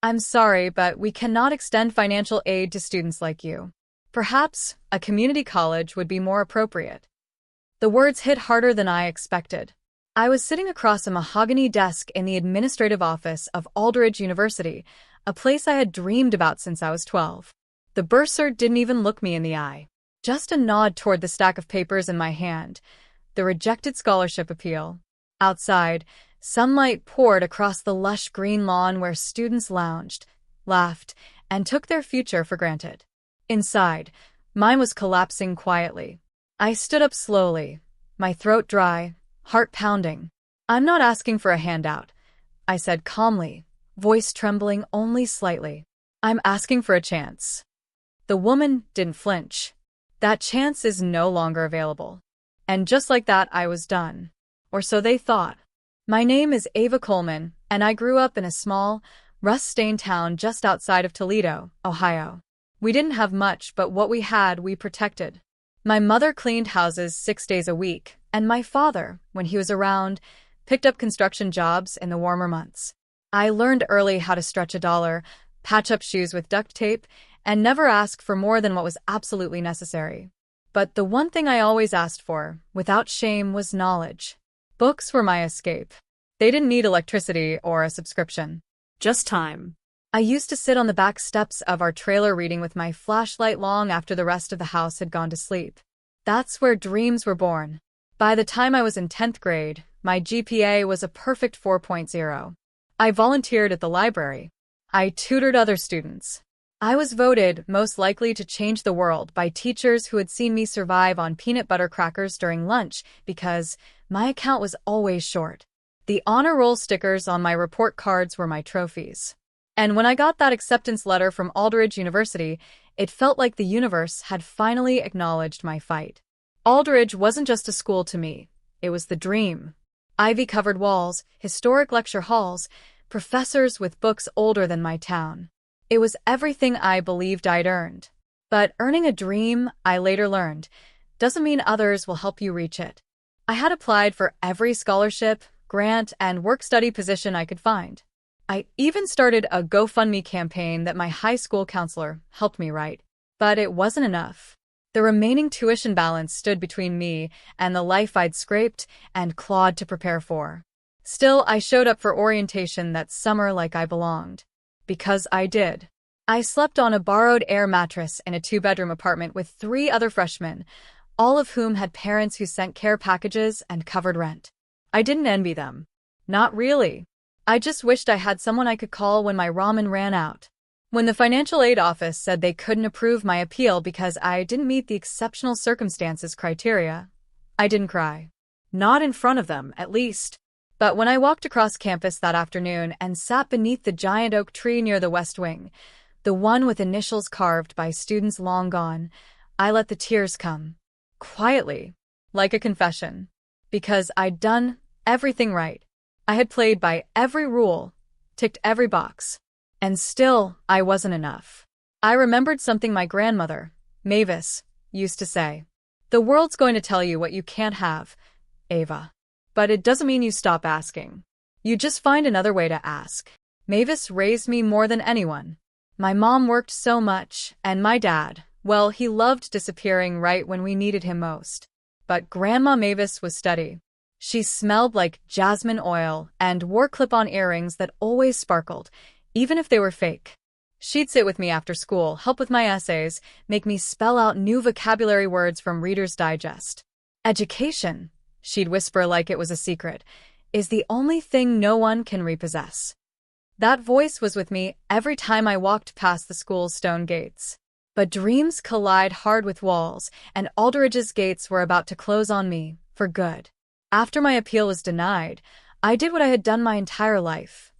I'm sorry, but we cannot extend financial aid to students like you. Perhaps a community college would be more appropriate. The words hit harder than I expected. I was sitting across a mahogany desk in the administrative office of Aldridge University, a place I had dreamed about since I was 12. The bursar didn't even look me in the eye. Just a nod toward the stack of papers in my hand. The rejected scholarship appeal. Outside, sunlight poured across the lush green lawn where students lounged, laughed, and took their future for granted. Inside, mine was collapsing quietly. I stood up slowly, my throat dry, heart pounding. "I'm not asking for a handout," I said calmly, voice trembling only slightly. "I'm asking for a chance." The woman didn't flinch. "That chance is no longer available." And just like that, I was done. Or so they thought. My name is Ava Coleman, and I grew up in a small, rust-stained town just outside of Toledo, Ohio. We didn't have much, but what we had, we protected. My mother cleaned houses 6 days a week, and my father, when he was around, picked up construction jobs in the warmer months. I learned early how to stretch a dollar, patch up shoes with duct tape, and never ask for more than what was absolutely necessary. But the one thing I always asked for, without shame, was knowledge. Books were my escape. They didn't need electricity or a subscription. Just time. I used to sit on the back steps of our trailer reading with my flashlight long after the rest of the house had gone to sleep. That's where dreams were born. By the time I was in 10th grade, my GPA was a perfect 4.0. I volunteered at the library. I tutored other students. I was voted most likely to change the world by teachers who had seen me survive on peanut butter crackers during lunch because my account was always short. The honor roll stickers on my report cards were my trophies. And when I got that acceptance letter from Aldridge University, it felt like the universe had finally acknowledged my fight. Aldridge wasn't just a school to me. It was the dream. Ivy-covered walls, historic lecture halls, professors with books older than my town. It was everything I believed I'd earned. But earning a dream, I later learned, doesn't mean others will help you reach it. I had applied for every scholarship, grant, and work-study position I could find. I even started a GoFundMe campaign that my high school counselor helped me write. But it wasn't enough. The remaining tuition balance stood between me and the life I'd scraped and clawed to prepare for. Still, I showed up for orientation that summer like I belonged. Because I did. I slept on a borrowed air mattress in a 2-bedroom apartment with 3 other freshmen, all of whom had parents who sent care packages and covered rent. I didn't envy them. Not really. I just wished I had someone I could call when my ramen ran out. When the financial aid office said they couldn't approve my appeal because I didn't meet the exceptional circumstances criteria, I didn't cry. Not in front of them, at least. But when I walked across campus that afternoon and sat beneath the giant oak tree near the West Wing, the one with initials carved by students long gone, I let the tears come. Quietly, like a confession. Because I'd done everything right. I had played by every rule, ticked every box. And still, I wasn't enough. I remembered something my grandmother, Mavis, used to say. The world's going to tell you what you can't have, Ava. But it doesn't mean you stop asking. You just find another way to ask. Mavis raised me more than anyone. My mom worked so much, and my dad, well, he loved disappearing right when we needed him most. But Grandma Mavis was steady. She smelled like jasmine oil and wore clip-on earrings that always sparkled, even if they were fake. She'd sit with me after school, help with my essays, make me spell out new vocabulary words from Reader's Digest. Education, she'd whisper like it was a secret, is the only thing no one can repossess. That voice was with me every time I walked past the school's stone gates. But dreams collide hard with walls, and Aldridge's gates were about to close on me, for good. After my appeal was denied, I did what I had done my entire life.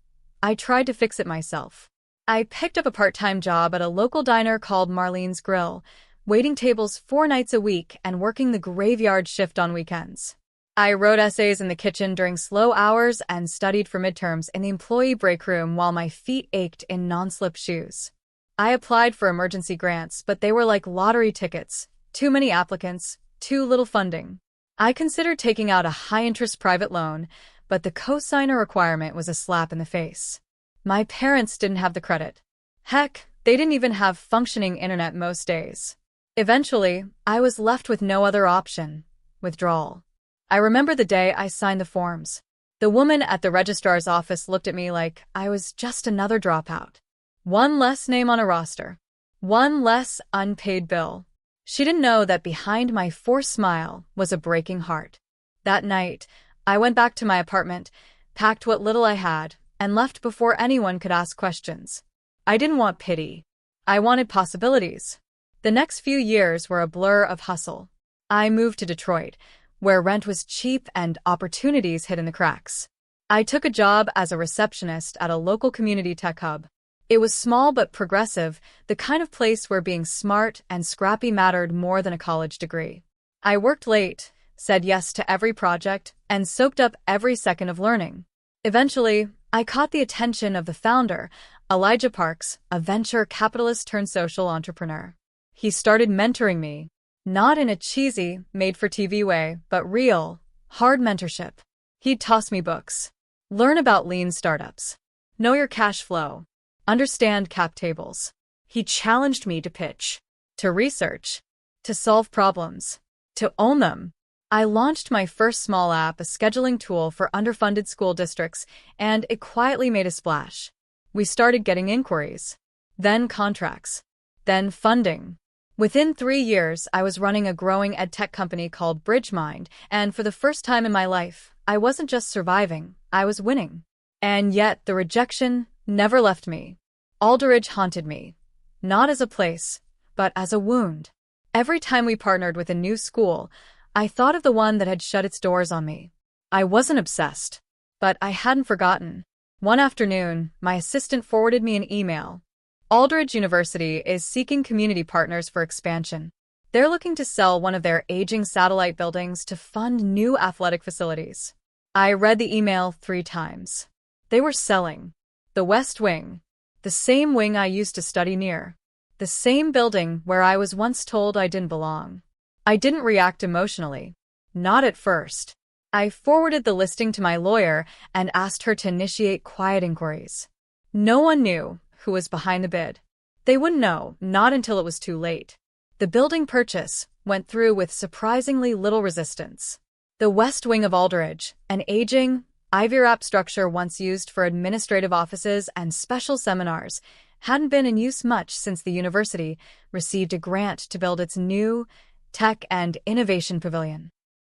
I tried to fix it myself. I picked up a part-time job at a local diner called Marlene's Grill, waiting tables 4 nights a week and working the graveyard shift on weekends. I wrote essays in the kitchen during slow hours and studied for midterms in the employee break room while my feet ached in non-slip shoes. I applied for emergency grants, but they were like lottery tickets. Too many applicants, too little funding. I considered taking out a high-interest private loan, but the cosigner requirement was a slap in the face. My parents didn't have the credit. Heck, they didn't even have functioning internet most days. Eventually, I was left with no other option: withdrawal. I remember the day I signed the forms. The woman at the registrar's office looked at me like I was just another dropout. One less name on a roster. One less unpaid bill. She didn't know that behind my forced smile was a breaking heart. That night, I went back to my apartment, packed what little I had, and left before anyone could ask questions. I didn't want pity. I wanted possibilities. The next few years were a blur of hustle. I moved to Detroit, where rent was cheap and opportunities hid in the cracks. I took a job as a receptionist at a local community tech hub. It was small but progressive, the kind of place where being smart and scrappy mattered more than a college degree. I worked late, said yes to every project, and soaked up every second of learning. Eventually, I caught the attention of the founder, Elijah Parks, a venture capitalist turned social entrepreneur. He started mentoring me, not in a cheesy, made-for-TV way, but real, hard mentorship. He'd toss me books. Learn about lean startups. Know your cash flow. Understand cap tables. He challenged me to pitch, to research, to solve problems, to own them. I launched my first small app, a scheduling tool for underfunded school districts, and it quietly made a splash. We started getting inquiries, then contracts, then funding. Within 3 years, I was running a growing edtech company called BridgeMind, and for the first time in my life, I wasn't just surviving, I was winning. And yet, the rejection never left me. Aldridge haunted me, not as a place, but as a wound. Every time we partnered with a new school, I thought of the one that had shut its doors on me. I wasn't obsessed, but I hadn't forgotten. One afternoon, my assistant forwarded me an email. Aldridge University is seeking community partners for expansion. They're looking to sell one of their aging satellite buildings to fund new athletic facilities. I read the email 3 times. They were selling the West Wing, the same wing I used to study near, the same building where I was once told I didn't belong. I didn't react emotionally. Not at first. I forwarded the listing to my lawyer and asked her to initiate quiet inquiries. No one knew who was behind the bid. They wouldn't know, not until it was too late. The building purchase went through with surprisingly little resistance. The West Wing of Aldridge, an aging, ivy-wrapped structure once used for administrative offices and special seminars, hadn't been in use much since the university received a grant to build its new Tech and Innovation Pavilion.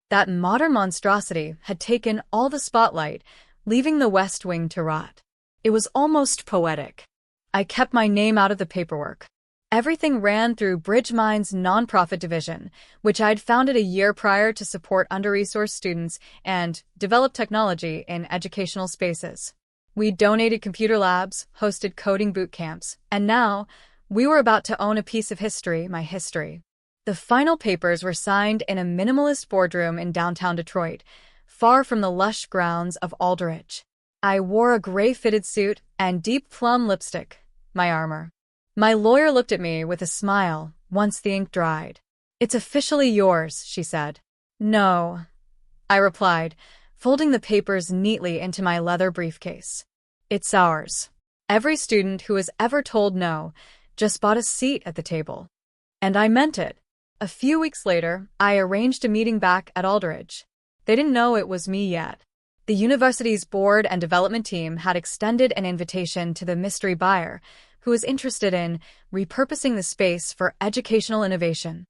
That modern monstrosity had taken all the spotlight, leaving the West Wing to rot. It was almost poetic. I kept my name out of the paperwork. Everything ran through BridgeMind's nonprofit division, which I'd founded a year prior to support under-resourced students and develop technology in educational spaces. We donated computer labs, hosted coding boot camps, and now we were about to own a piece of history, my history. The final papers were signed in a minimalist boardroom in downtown Detroit, far from the lush grounds of Aldridge. I wore a gray-fitted suit and deep plum lipstick, my armor. My lawyer looked at me with a smile once the ink dried. "It's officially yours," she said. "No," I replied, folding the papers neatly into my leather briefcase. "It's ours. Every student who has ever told no just bought a seat at the table." And I meant it. A few weeks later, I arranged a meeting back at Aldridge. They didn't know it was me yet. The university's board and development team had extended an invitation to the mystery buyer, who was interested in repurposing the space for educational innovation.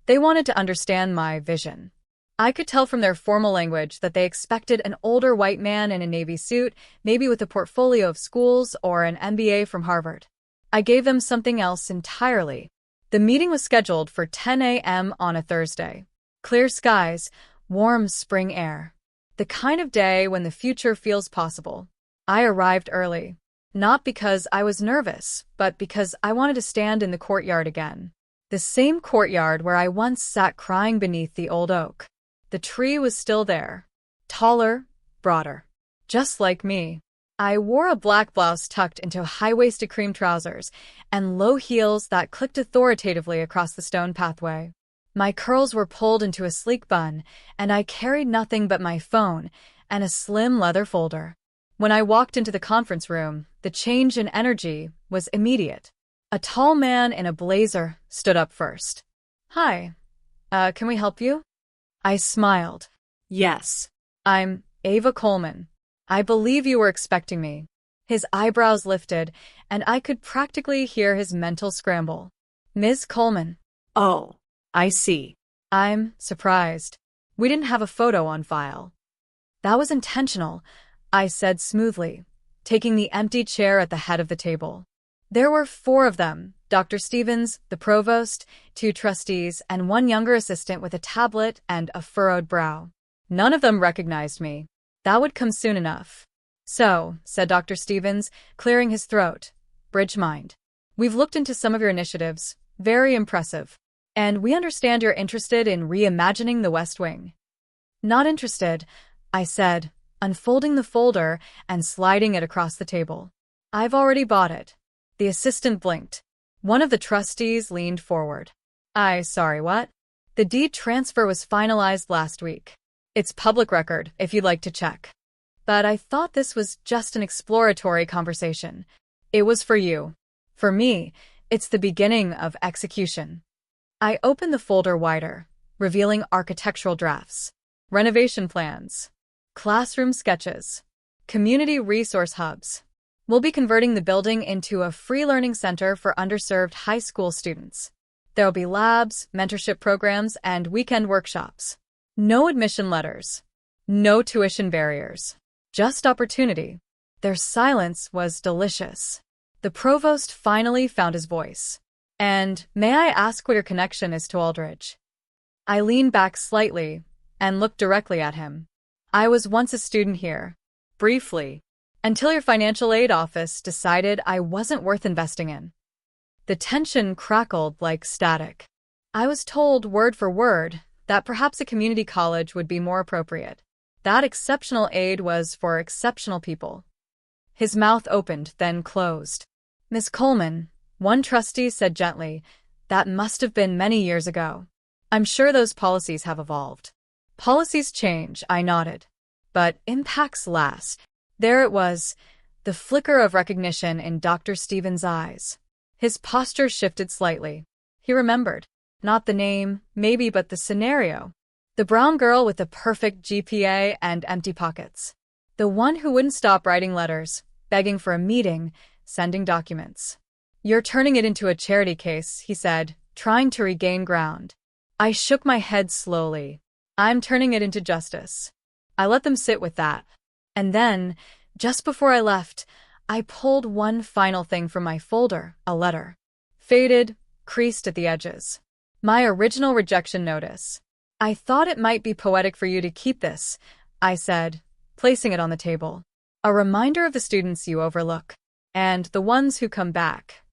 They wanted to understand my vision. I could tell from their formal language that they expected an older white man in a navy suit, maybe with a portfolio of schools or an MBA from Harvard. I gave them something else entirely. The meeting was scheduled for 10 a.m. on a Thursday. Clear skies, warm spring air. The kind of day when the future feels possible. I arrived early. Not because I was nervous, but because I wanted to stand in the courtyard again. The same courtyard where I once sat crying beneath the old oak. The tree was still there. Taller, broader. Just like me. I wore a black blouse tucked into high-waisted cream trousers and low heels that clicked authoritatively across the stone pathway. My curls were pulled into a sleek bun, and I carried nothing but my phone and a slim leather folder. When I walked into the conference room, the change in energy was immediate. A tall man in a blazer stood up first. "Hi, can we help you?" I smiled. "Yes. I'm Ava Coleman. I believe you were expecting me." His eyebrows lifted, and I could practically hear his mental scramble. "Ms. Coleman." "Oh, I see." "I'm surprised. We didn't have a photo on file." "That was intentional," I said smoothly, taking the empty chair at the head of the table. There were 4 of them: Dr. Stevens, the provost, 2 trustees, and 1 younger assistant with a tablet and a furrowed brow. None of them recognized me. That would come soon enough. "So," said Dr. Stevens, clearing his throat, "Bridgemind. We've looked into some of your initiatives. Very impressive. And we understand you're interested in reimagining the West Wing." "Not interested," I said, unfolding the folder and sliding it across the table. "I've already bought it." The assistant blinked. One of the trustees leaned forward. Sorry, what?" "The deed transfer was finalized last week. It's public record, if you'd like to check." But I thought this was just an exploratory conversation. It was for you. For me, it's the beginning of execution. I opened the folder wider, revealing architectural drafts, renovation plans, classroom sketches, community resource hubs. We'll be converting the building into a free learning center for underserved high school students. There'll be labs, mentorship programs, and weekend workshops. No admission letters. No tuition barriers. Just opportunity. Their silence was delicious. The provost finally found his voice. "And may I ask what your connection is to Aldridge?" I leaned back slightly and looked directly at him. "I was once a student here. Briefly. Until your financial aid office decided I wasn't worth investing in." The tension crackled like static. I was told word for word that perhaps a community college would be more appropriate. That exceptional aid was for exceptional people. His mouth opened, then closed. "Miss Coleman," one trustee said gently, "that must have been many years ago. I'm sure those policies have evolved." "Policies change," I nodded. "But impacts last." There it was, the flicker of recognition in Dr. Stevens' eyes. His posture shifted slightly. He remembered. Not the name, maybe, but the scenario. The brown girl with the perfect GPA and empty pockets. The one who wouldn't stop writing letters, begging for a meeting, sending documents. "You're turning it into a charity case," he said, trying to regain ground. I shook my head slowly. "I'm turning it into justice." I let them sit with that. And then, just before I left, I pulled one final thing from my folder, a letter. Faded, creased at the edges. My original rejection notice. "I thought it might be poetic for you to keep this," I said, placing it on the table. "A reminder of the students you overlook. And the ones who come back."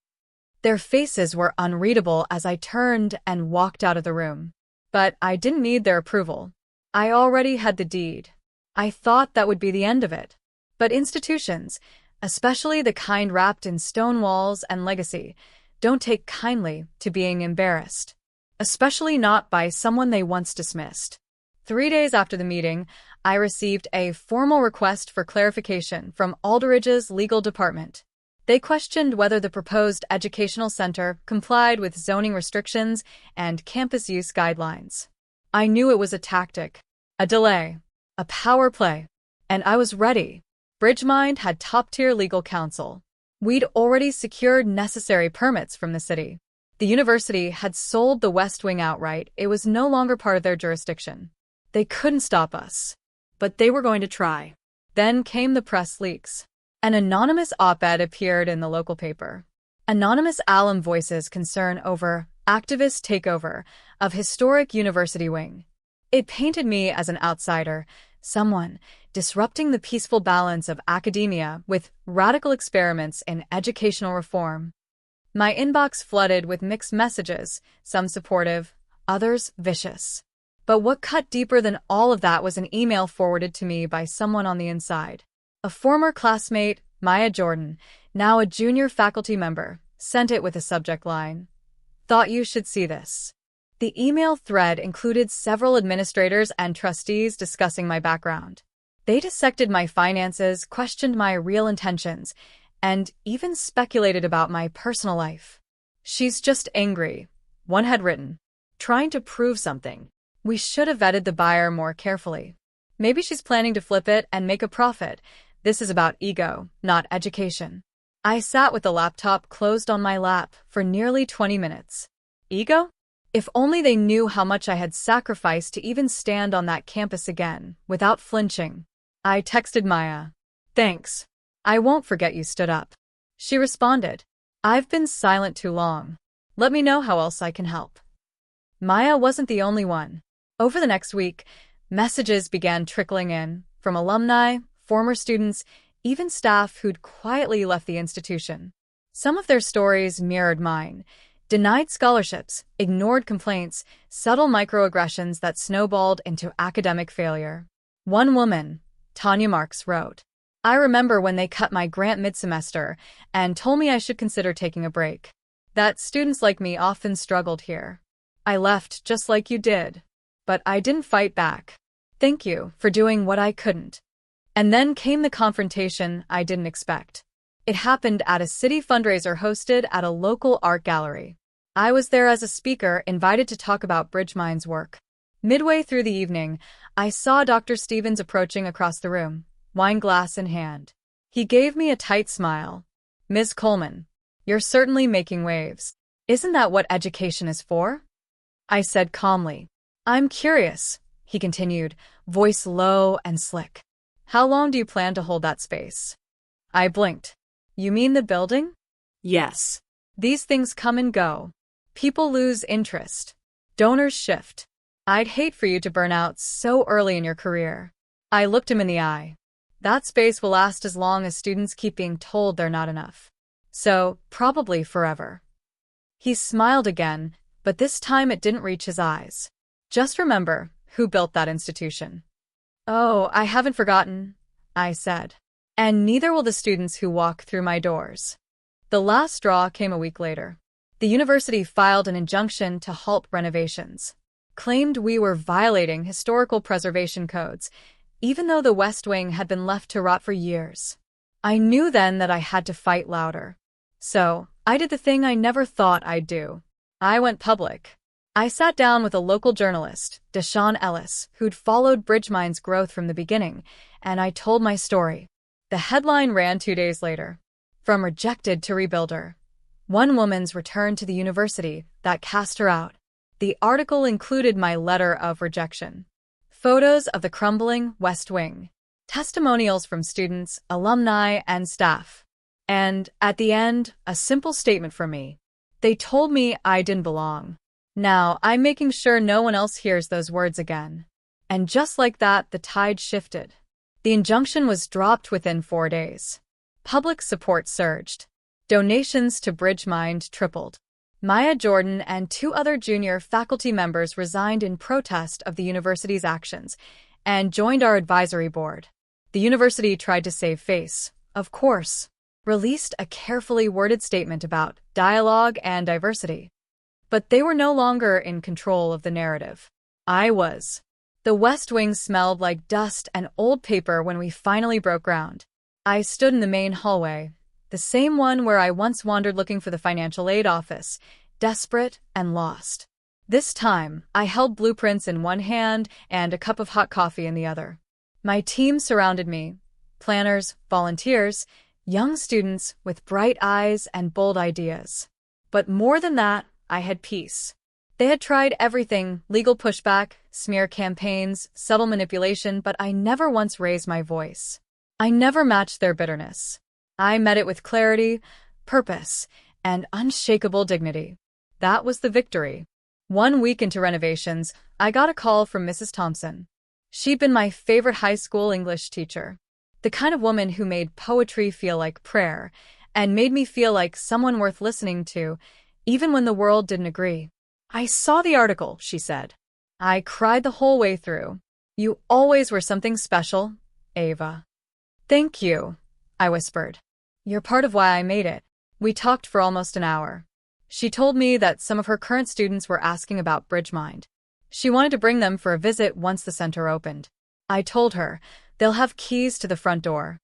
Their faces were unreadable as I turned and walked out of the room. But I didn't need their approval. I already had the deed. I thought that would be the end of it. But institutions, especially the kind wrapped in stone walls and legacy, don't take kindly to being embarrassed. Especially not by someone they once dismissed. 3 days after the meeting, I received a formal request for clarification from Aldridge's legal department. They questioned whether the proposed educational center complied with zoning restrictions and campus use guidelines. I knew it was a tactic, a delay, a power play, and I was ready. Bridgemind had top-tier legal counsel. We'd already secured necessary permits from the city. The university had sold the West Wing outright. It was no longer part of their jurisdiction. They couldn't stop us. But they were going to try. Then came the press leaks. An anonymous op-ed appeared in the local paper. Anonymous alum voices concern over activist takeover of historic university wing. It painted me as an outsider, someone disrupting the peaceful balance of academia with radical experiments in educational reform. My inbox flooded with mixed messages, some supportive, others vicious. But what cut deeper than all of that was an email forwarded to me by someone on the inside. A former classmate, Maya Jordan, now a junior faculty member, sent it with a subject line. "Thought you should see this." The email thread included several administrators and trustees discussing my background. They dissected my finances, questioned my real intentions, and even speculated about my personal life. "She's just angry," one had written, "trying to prove something. We should have vetted the buyer more carefully. Maybe she's planning to flip it and make a profit. This is about ego, not education." I sat with the laptop closed on my lap for nearly 20 minutes. Ego? If only they knew how much I had sacrificed to even stand on that campus again, without flinching. I texted Maya. "Thanks. I won't forget you stood up." She responded, "I've been silent too long. Let me know how else I can help." Maya wasn't the only one. Over the next week, messages began trickling in from alumni, former students, even staff who'd quietly left the institution. Some of their stories mirrored mine. Denied scholarships, ignored complaints, subtle microaggressions that snowballed into academic failure. One woman, Tanya Marks, wrote, "I remember when they cut my grant mid-semester and told me I should consider taking a break. That students like me often struggled here. I left just like you did. But I didn't fight back. Thank you for doing what I couldn't." And then came the confrontation I didn't expect. It happened at a city fundraiser hosted at a local art gallery. I was there as a speaker invited to talk about Bridgemine's work. Midway through the evening, I saw Dr. Stevens approaching across the room, wine glass in hand. He gave me a tight smile. "Ms. Coleman, you're certainly making waves. Isn't that what education is for?" I said calmly. "I'm curious," he continued, voice low and slick. "How long do you plan to hold that space?" I blinked. "You mean the building?" "Yes. These things come and go. People lose interest. Donors shift. I'd hate for you to burn out so early in your career." I looked him in the eye. "That space will last as long as students keep being told they're not enough. So, probably forever." He smiled again, but this time it didn't reach his eyes. "Just remember who built that institution." "Oh, I haven't forgotten," I said. "And neither will the students who walk through my doors." The last straw came a week later. The university filed an injunction to halt renovations. Claimed we were violating historical preservation codes, even though the West Wing had been left to rot for years. I knew then that I had to fight louder. So, I did the thing I never thought I'd do. I went public. I sat down with a local journalist, Deshaun Ellis, who'd followed Bridgemine's growth from the beginning, and I told my story. The headline ran 2 days later. "From rejected to rebuilder. One woman's return to the university that cast her out." The article included my letter of rejection. Photos of the crumbling West Wing. Testimonials from students, alumni, and staff. And, at the end, a simple statement from me. They told me I didn't belong. Now, I'm making sure no one else hears those words again. And just like that, the tide shifted. The injunction was dropped within 4 days. Public support surged. Donations to Bridgemind tripled. Maya Jordan and 2 other junior faculty members resigned in protest of the university's actions and joined our advisory board. The university tried to save face, of course. Released a carefully worded statement about dialogue and diversity. But they were no longer in control of the narrative. I was. The West Wing smelled like dust and old paper when we finally broke ground. I stood in the main hallway, the same one where I once wandered looking for the financial aid office, desperate and lost. This time, I held blueprints in one hand and a cup of hot coffee in the other. My team surrounded me, planners, volunteers, young students with bright eyes and bold ideas. But more than that, I had peace. They had tried everything, legal pushback, smear campaigns, subtle manipulation, but I never once raised my voice. I never matched their bitterness. I met it with clarity, purpose, and unshakable dignity. That was the victory. 1 week into renovations, I got a call from Mrs. Thompson. She'd been my favorite high school English teacher. The kind of woman who made poetry feel like prayer, and made me feel like someone worth listening to, even when the world didn't agree. "I saw the article," she said. "I cried the whole way through. You always were something special, Ava." "Thank you," I whispered. "You're part of why I made it." We talked for almost an hour. She told me that some of her current students were asking about Bridgemind. She wanted to bring them for a visit once the center opened. I told her, They'll have keys to the front door.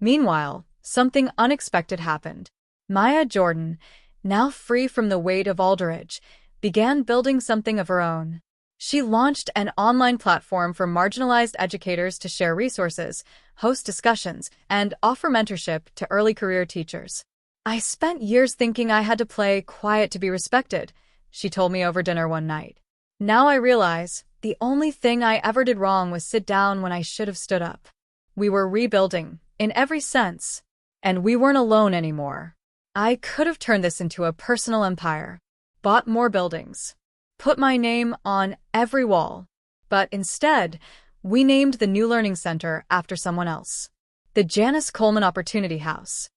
Meanwhile, something unexpected happened. Maya Jordan, now free from the weight of Aldridge, began building something of her own. She launched an online platform for marginalized educators to share resources, host discussions, and offer mentorship to early career teachers. "I spent years thinking I had to play quiet to be respected," she told me over dinner one night. "Now I realize the only thing I ever did wrong was sit down when I should have stood up." We were rebuilding, in every sense. And we weren't alone anymore. I could have turned this into a personal empire, bought more buildings, put my name on every wall. But instead, we named the new learning center after someone else. The Janice Coleman Opportunity House.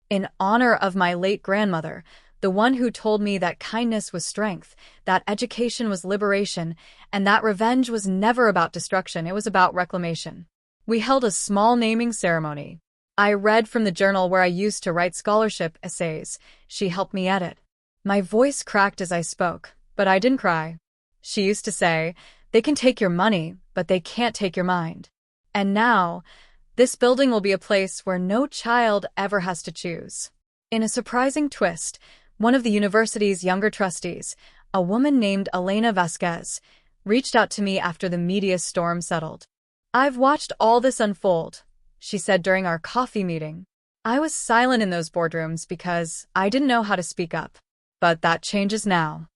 In honor of my late grandmother, the one who told me that kindness was strength, that education was liberation, and that revenge was never about destruction, it was about reclamation. We held a small naming ceremony. I read from the journal where I used to write scholarship essays. She helped me edit. My voice cracked as I spoke, but I didn't cry. She used to say, "They can take your money, but they can't take your mind." And now, this building will be a place where no child ever has to choose. In a surprising twist, one of the university's younger trustees, a woman named Elena Vasquez, reached out to me after the media storm settled. "I've watched all this unfold," she said during our coffee meeting. "I was silent in those boardrooms because I didn't know how to speak up. But that changes now."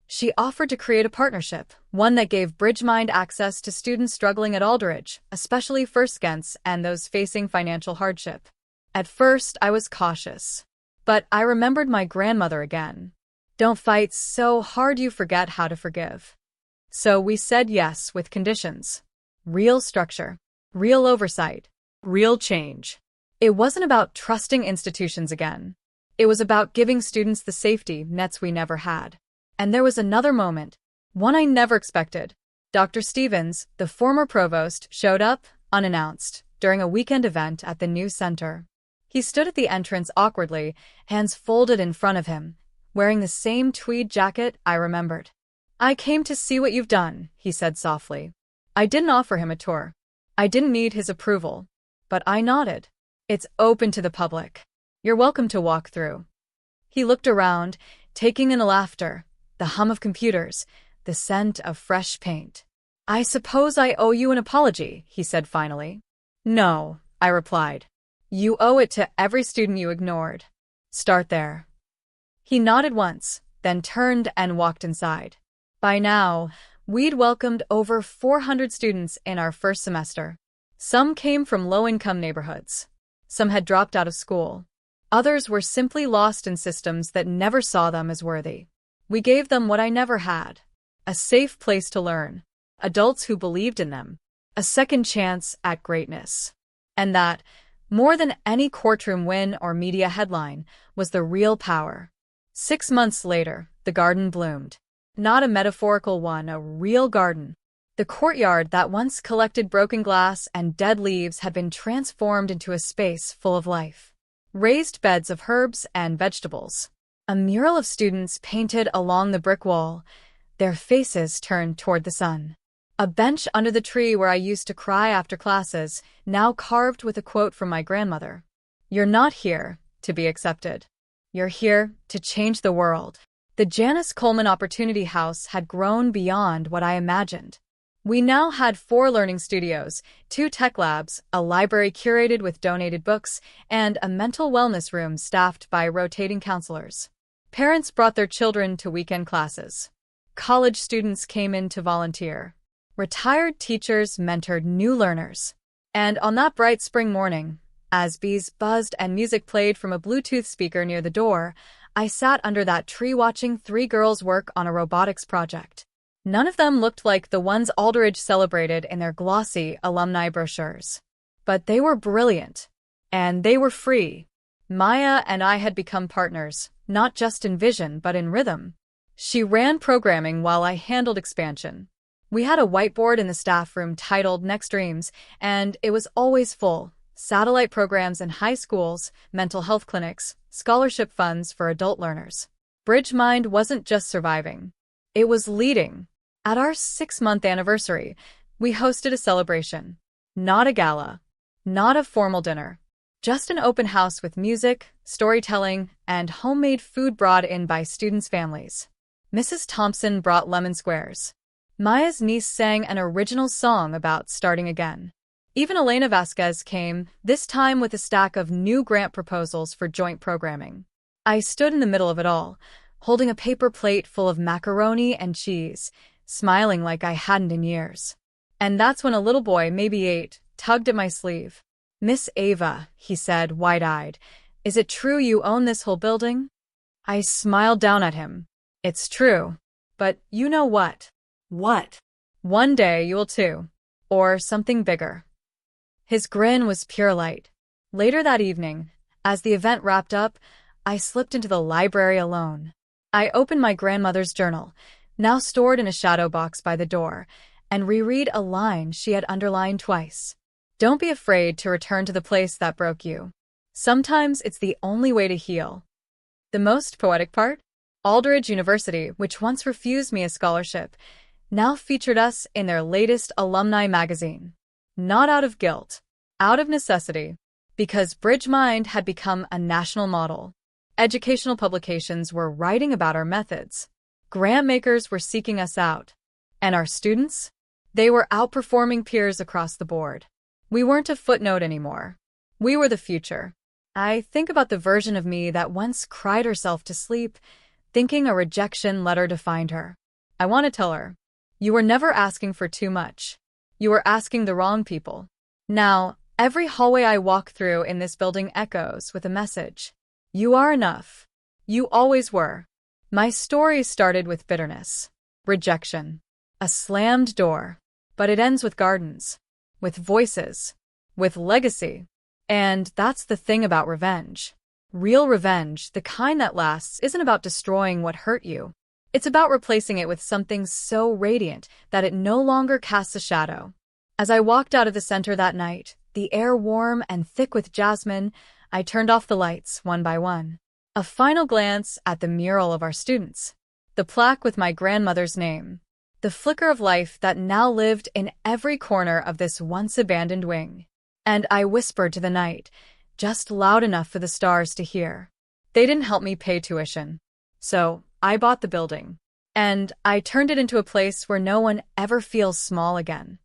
She offered to create a partnership, one that gave BridgeMind access to students struggling at Aldridge, especially first Gents and those facing financial hardship. At first, I was cautious. But I remembered my grandmother again. "Don't fight so hard you forget how to forgive." So we said yes with conditions. Real structure, real oversight, real change. It wasn't about trusting institutions again. It was about giving students the safety nets we never had. And there was another moment, one I never expected. Dr. Stevens, the former provost, showed up, unannounced, during a weekend event at the new center. He stood at the entrance awkwardly, hands folded in front of him, wearing the same tweed jacket I remembered. "I came to see what you've done," he said softly. I didn't offer him a tour. I didn't need his approval. But I nodded. "It's open to the public. You're welcome to walk through." He looked around, taking in the laughter, the hum of computers, the scent of fresh paint. "I suppose I owe you an apology," he said finally. "No," I replied. "You owe it to every student you ignored. Start there." He nodded once, then turned and walked inside. By now, we'd welcomed over 400 students in our first semester. Some came from low-income neighborhoods. Some had dropped out of school. Others were simply lost in systems that never saw them as worthy. We gave them what I never had: a safe place to learn, adults who believed in them, a second chance at greatness. And that, more than any courtroom win or media headline, was the real power. 6 months later, the garden bloomed. Not a metaphorical one, a real garden. The courtyard that once collected broken glass and dead leaves had been transformed into a space full of life. Raised beds of herbs and vegetables. A mural of students painted along the brick wall, their faces turned toward the sun. A bench under the tree where I used to cry after classes, now carved with a quote from my grandmother. "You're not here to be accepted. You're here to change the world." The Janice Coleman Opportunity House had grown beyond what I imagined. We now had 4 learning studios, 2 tech labs, a library curated with donated books, and a mental wellness room staffed by rotating counselors. Parents brought their children to weekend classes. College students came in to volunteer. Retired teachers mentored new learners. And on that bright spring morning, as bees buzzed and music played from a Bluetooth speaker near the door, I sat under that tree watching 3 girls work on a robotics project. None of them looked like the ones Aldridge celebrated in their glossy alumni brochures. But they were brilliant. And they were free. Maya and I had become partners, not just in vision but in rhythm. She ran programming while I handled expansion. We had a whiteboard in the staff room titled Next Dreams, and it was always full. Satellite programs in high schools, mental health clinics, scholarship funds for adult learners. BridgeMind wasn't just surviving. It was leading. At our 6-month anniversary, we hosted a celebration. Not a gala. Not a formal dinner. Just an open house with music, storytelling, and homemade food brought in by students' families. Mrs. Thompson brought lemon squares. Maya's niece sang an original song about starting again. Even Elena Vasquez came, this time with a stack of new grant proposals for joint programming. I stood in the middle of it all, holding a paper plate full of macaroni and cheese, smiling like I hadn't in years. And that's when a little boy, maybe 8, tugged at my sleeve. "Miss Ava," he said, wide-eyed, "is it true you own this whole building?" I smiled down at him. "It's true. But you know what?" "What?" "One day you'll too. Or something bigger." His grin was pure light. Later that evening, as the event wrapped up, I slipped into the library alone. I opened my grandmother's journal, now stored in a shadow box by the door, and reread a line she had underlined twice. "Don't be afraid to return to the place that broke you. Sometimes it's the only way to heal." The most poetic part? Aldridge University, which once refused me a scholarship, now featured us in their latest alumni magazine. Not out of guilt, out of necessity, because BridgeMind had become a national model. Educational publications were writing about our methods. Grant makers were seeking us out. And our students? They were outperforming peers across the board. We weren't a footnote anymore. We were the future. I think about the version of me that once cried herself to sleep, thinking a rejection letter defined her. I want to tell her, "You were never asking for too much. You were asking the wrong people." Now, every hallway I walk through in this building echoes with a message. You are enough. You always were. My story started with bitterness, rejection, a slammed door, but it ends with gardens, with voices, with legacy. And that's the thing about revenge. Real revenge, the kind that lasts, isn't about destroying what hurt you. It's about replacing it with something so radiant that it no longer casts a shadow. As I walked out of the center that night, the air warm and thick with jasmine, I turned off the lights one by one. A final glance at the mural of our students. The plaque with my grandmother's name. The flicker of life that now lived in every corner of this once abandoned wing. And I whispered to the night, just loud enough for the stars to hear. They didn't help me pay tuition. So I bought the building. And I turned it into a place where no one ever feels small again.